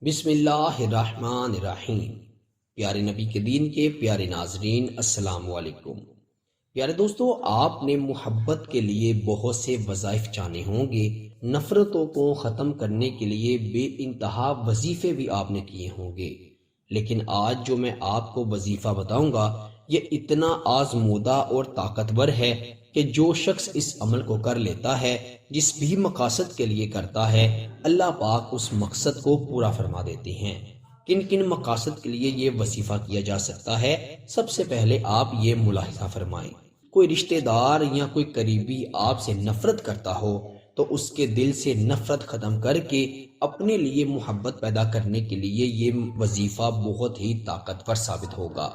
بسم اللہ الرحمن الرحیم۔ پیارے نبی کے دین کے پیارے ناظرین، السلام علیکم۔ پیارے دوستو، آپ نے محبت کے لیے بہت سے وظائف جانے ہوں گے، نفرتوں کو ختم کرنے کے لیے بے انتہا وظیفے بھی آپ نے کیے ہوں گے، لیکن آج جو میں آپ کو وظیفہ بتاؤں گا یہ اتنا آزمودہ اور طاقتور ہے کہ جو شخص اس عمل کو کر لیتا ہے، جس بھی مقاصد کے لیے کرتا ہے، اللہ پاک اس مقصد کو پورا فرما دیتے ہیں۔ کن کن مقاصد کے لیے یہ وظیفہ کیا جا سکتا ہے، سب سے پہلے آپ یہ ملاحظہ فرمائیں۔ کوئی رشتہ دار یا کوئی قریبی آپ سے نفرت کرتا ہو تو اس کے دل سے نفرت ختم کر کے اپنے لیے محبت پیدا کرنے کے لیے یہ وظیفہ بہت ہی طاقتور ثابت ہوگا۔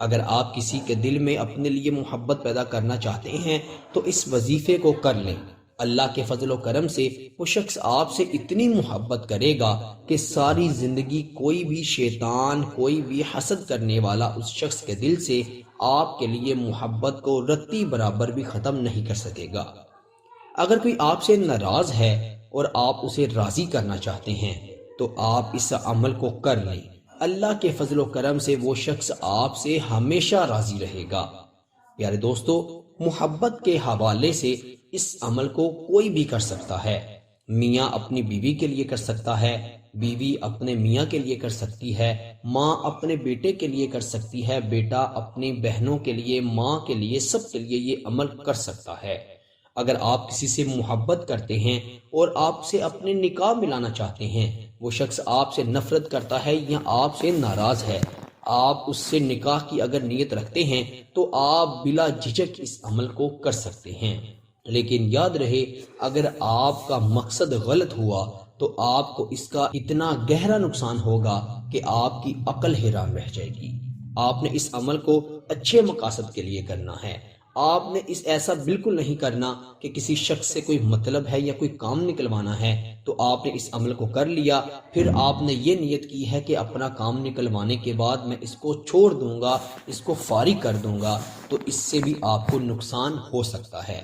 اگر آپ کسی کے دل میں اپنے لیے محبت پیدا کرنا چاہتے ہیں تو اس وظیفے کو کر لیں۔ اللہ کے فضل و کرم سے وہ شخص آپ سے اتنی محبت کرے گا کہ ساری زندگی کوئی بھی شیطان، کوئی بھی حسد کرنے والا اس شخص کے دل سے آپ کے لیے محبت کو رتی برابر بھی ختم نہیں کر سکے گا۔ اگر کوئی آپ سے ناراض ہے اور آپ اسے راضی کرنا چاہتے ہیں تو آپ اس عمل کو کر لیں۔ اللہ کے فضل و کرم سے وہ شخص آپ سے ہمیشہ راضی رہے گا۔ پیارے دوستو، محبت کے حوالے سے اس عمل کو کوئی بھی کر سکتا ہے۔ میاں اپنی بیوی کے لیے کر سکتا ہے، بیوی اپنے میاں کے لیے کر سکتی ہے، ماں اپنے بیٹے کے لیے کر سکتی ہے، بیٹا اپنی بہنوں کے لیے، ماں کے لیے، سب کے لیے یہ عمل کر سکتا ہے۔ اگر آپ کسی سے محبت کرتے ہیں اور آپ سے اپنے نکاح ملانا چاہتے ہیں، وہ شخص آپ سے نفرت کرتا ہے یا آپ سے ناراض ہے، آپ اس سے نکاح کی اگر نیت رکھتے ہیں تو آپ بلا جھجک اس عمل کو کر سکتے ہیں۔ لیکن یاد رہے، اگر آپ کا مقصد غلط ہوا تو آپ کو اس کا اتنا گہرا نقصان ہوگا کہ آپ کی عقل حیران رہ جائے گی۔ آپ نے اس عمل کو اچھے مقاصد کے لیے کرنا ہے۔ آپ نے ایسا بالکل نہیں کرنا کہ کسی شخص سے کوئی مطلب ہے یا کوئی کام نکلوانا ہے تو آپ نے اس عمل کو کر لیا، پھر آپ نے یہ نیت کی ہے کہ اپنا کام نکلوانے کے بعد میں اس کو چھوڑ دوں گا، اس کو فارغ کر دوں گا، تو اس سے بھی آپ کو نقصان ہو سکتا ہے۔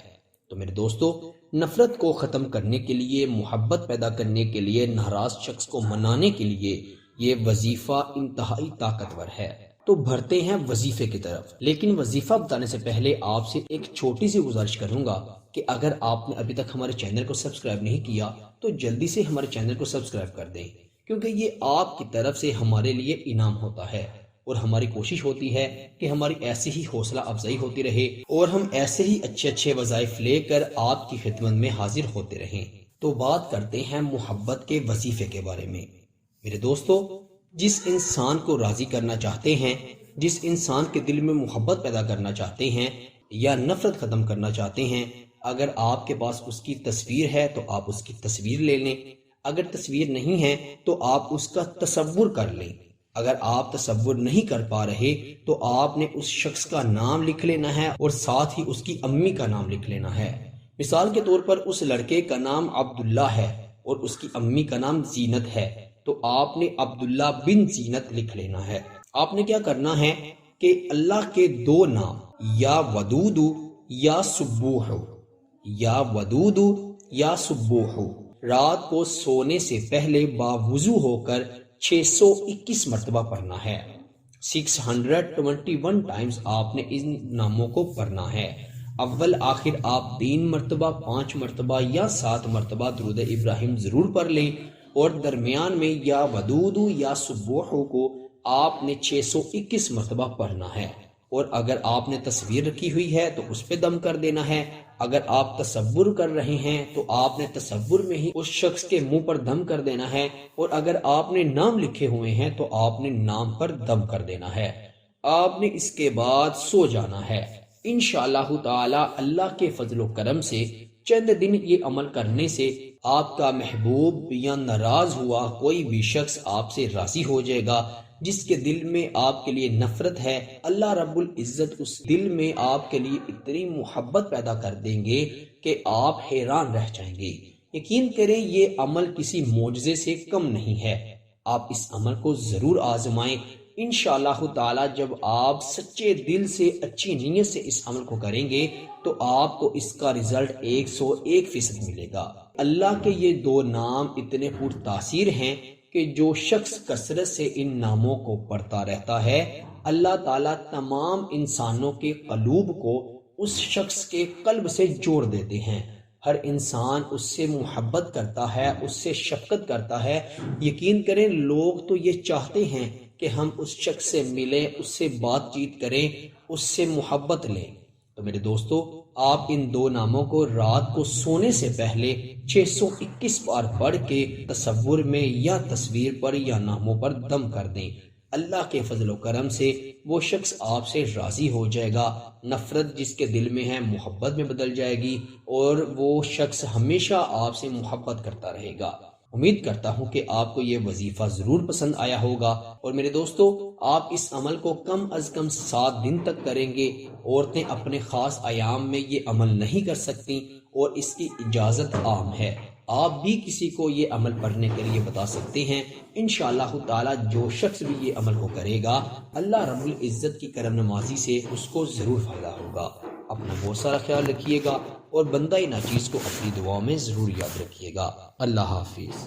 تو میرے دوستو، نفرت کو ختم کرنے کے لیے، محبت پیدا کرنے کے لیے، ناراض شخص کو منانے کے لیے یہ وظیفہ انتہائی طاقتور ہے۔ تو بڑھتے ہیں وظیفے کی طرف، لیکن وظیفہ بتانے سے پہلے آپ سے ایک چھوٹی سی گزارش کروں گا کہ اگر آپ نے ابھی تک ہمارے چینل کو سبسکرائب نہیں کیا تو جلدی سے ہمارے چینل کو سبسکرائب کر دیں، کیونکہ یہ آپ کی طرف سے ہمارے لیے انعام ہوتا ہے، اور ہماری کوشش ہوتی ہے کہ ہماری ایسی ہی حوصلہ افزائی ہوتی رہے اور ہم ایسے ہی اچھے وظائف لے کر آپ کی خدمت میں حاضر ہوتے رہیں۔ تو بات کرتے ہیں محبت کے وظیفے کے بارے میں۔ میرے دوستو، جس انسان کو راضی کرنا چاہتے ہیں، جس انسان کے دل میں محبت پیدا کرنا چاہتے ہیں یا نفرت ختم کرنا چاہتے ہیں، اگر آپ کے پاس اس کی تصویر ہے تو آپ اس کی تصویر لے لیں، اگر تصویر نہیں ہے تو آپ اس کا تصور کر لیں۔ اگر آپ تصور نہیں کر پا رہے تو آپ نے اس شخص کا نام لکھ لینا ہے اور ساتھ ہی اس کی امی کا نام لکھ لینا ہے۔ مثال کے طور پر اس لڑکے کا نام عبداللہ ہے اور اس کی امی کا نام زینت ہے، تو آپ نے عبداللہ بن زینت لکھ لینا ہے۔ آپ نے کیا کرنا ہے کہ اللہ کے دو نام، یا ودود یا سبوح، یا ودود یا سبوح، رات کو سونے سے پہلے باوضو ہو کر 621 مرتبہ پڑھنا ہے۔ 621 ٹائمز آپ نے ان ناموں کو پڑھنا ہے۔ اول آخر آپ 3 مرتبہ، 5 مرتبہ یا 7 مرتبہ درود ابراہیم ضرور پڑھ لیں، اور درمیان میں یا ودود یا سبوح کو آپ نے 621 مرتبہ پڑھنا ہے۔ اور اگر آپ نے تصویر رکھی ہوئی ہے تو اس پہ دم کر دینا ہے، اگر آپ تصور کر رہے ہیں تو آپ نے تصور میں ہی اس شخص کے منہ پر دم کر دینا ہے، اور اگر آپ نے نام لکھے ہوئے ہیں تو آپ نے نام پر دم کر دینا ہے۔ آپ نے اس کے بعد سو جانا ہے۔ انشاءاللہ تعالی اللہ کے فضل و کرم سے چند دن یہ عمل کرنے سے آپ کا محبوب یا ناراض ہوا کوئی بھی شخص آپ سے راضی ہو جائے گا۔ جس کے دل میں آپ کے لیے نفرت ہے، اللہ رب العزت اس دل میں آپ کے لیے اتنی محبت پیدا کر دیں گے کہ آپ حیران رہ جائیں گے۔ یقین کریں، یہ عمل کسی معجزے سے کم نہیں ہے۔ آپ اس عمل کو ضرور آزمائیں۔ انشاءاللہ تعالی جب آپ سچے دل سے، اچھی نیت سے اس عمل کو کریں گے تو آپ کو اس کا رزلٹ 101% ملے گا۔ اللہ کے یہ دو نام اتنے پر تاثیر ہیں کہ جو شخص کثرت سے ان ناموں کو پڑھتا رہتا ہے اللہ تعالیٰ تمام انسانوں کے قلوب کو اس شخص کے قلب سے جوڑ دیتے ہیں۔ ہر انسان اس سے محبت کرتا ہے، اس سے شفقت کرتا ہے۔ یقین کریں لوگ تو یہ چاہتے ہیں کہ ہم اس شخص سے ملیں، اس سے بات چیت کریں، اس سے محبت لیں۔ تو میرے دوستو، آپ ان دو ناموں کو رات کو سونے سے پہلے 621 بار پڑھ کے تصور میں یا تصویر پر یا ناموں پر دم کر دیں۔ اللہ کے فضل و کرم سے وہ شخص آپ سے راضی ہو جائے گا، نفرت جس کے دل میں ہے محبت میں بدل جائے گی، اور وہ شخص ہمیشہ آپ سے محبت کرتا رہے گا۔ امید کرتا ہوں کہ آپ کو یہ وظیفہ ضرور پسند آیا ہوگا، اور میرے دوستو آپ اس عمل کو کم از کم 7 دن تک کریں گے۔ عورتیں اپنے خاص ایام میں یہ عمل نہیں کر سکتی اور اس کی اجازت عام ہے۔ آپ بھی کسی کو یہ عمل پڑھنے کے لیے بتا سکتے ہیں۔ انشاءاللہ تعالی جو شخص بھی یہ عمل کو کرے گا اللہ رب العزت کی کرم نوازی سے اس کو ضرور فائدہ ہوگا۔ اپنا بہت سارا خیال رکھیے گا اور بندہ ناچیز کو اپنی دعاؤں میں ضرور یاد رکھیے گا۔ اللہ حافظ۔